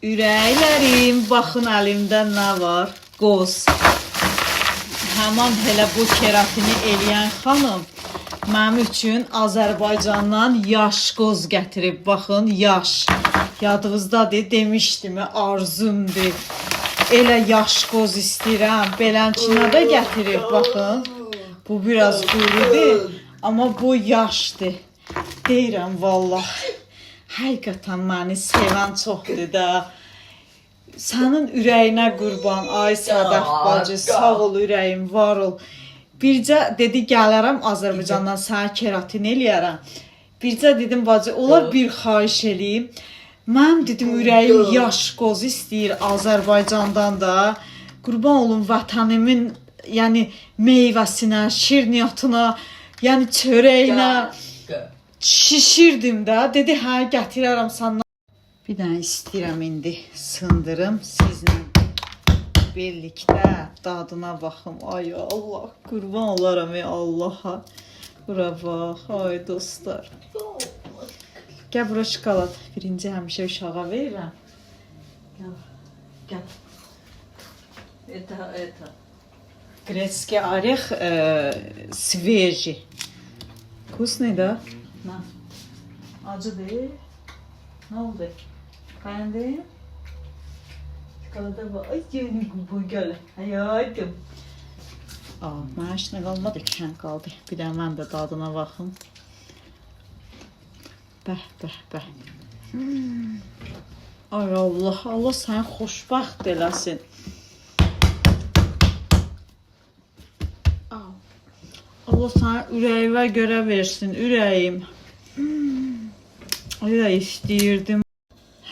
Ürəklərim, baxın əlimdə nə var? Qoz. Həman elə bu keratini eləyən xanım mənim üçün Azərbaycandan yaş qoz gətirib. Baxın, yaş. Yadınızdadır, demişdim, arzumdur. Elə yaş qoz istəyirəm. Belənçinə də gətirib, baxın. Bu biraz qurudur, amma bu yaşdır. Deyirəm, vallah. Həqiqətən məni sevən çoxdur da. Sənin ürəyinə qurban, ay Sədəf bacı, sağ ol ürəyim, var ol. Bircə dedi gələrəm Azərbaycandan sənə keratin eləyərəm. Bircə dedim bacı, olar bir xahiş eləyim. Mən dedim ürəyim yaş qoz istəyir Azərbaycandan da. Qurban olum vətənimin, yəni meyvəsinə, şirniyyatına, yəni çörəyinə. Şişirdim də, dedi hə gətirərəm səndən. Bir dənə istəyirəm indi sındırım sizlə birlikdə dadına baxım. Ay Allah, qurban olaram ey Allaha. Bura bax, ay dostlar. Gəl bura şokolad. Birinci həmişə uşağa verirəm. Gəl, gəl. Это. Грецкий орех свежий. Вкусный, да? Na. Acı değil. Ne oldu? Beğendin? Çikolata bak. Ay canım bu gel. Hayatım. Mənə heç nə qalmadı ki, sən qaldı. Bir də mən də dadına baxım. Bəh. Ay Allah, Allah səni xoşbəxt eləsin. Allah sana ürəyimə görə versin, ürəyim. Öyle istəyirdim.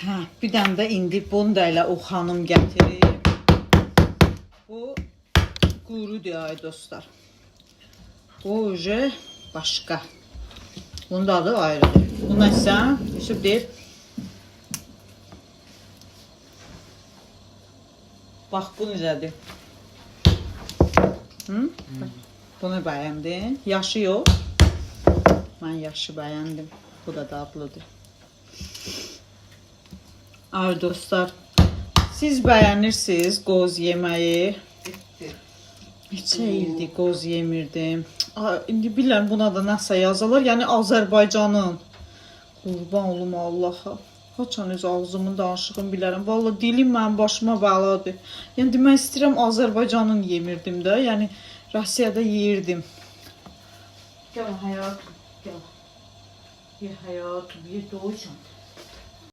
Hə, bir dənə də indi bunu da elə o xanım gətirir. Bu qurudur ay dostlar. Bu uje başqa. Bunun da adı ayrıdır. Bu nəsə, Yusuf deyir. Bax bu necədir? Bunu bəyəndin. Yaşı yox. Mən yaşı bəyəndim. Bu da dadlıdır. Ay dostlar, siz bəyənirsiniz qoz yeməyi. Neçə ildir qoz yemirdim. İndi bilirəm buna da nəsə yazılır. Yəni Azərbaycanın. Qurban olum Allaha. Haçan öz ağzımın danışığını bilərəm. Vallahi dilim mənim başıma bəladır. Yəni demək istəyirəm Azərbaycanın yemirdim də. Yəni Rusiyada yeyirdim. Gel hayatım, gel. Ye hayatım, ye doğuşan.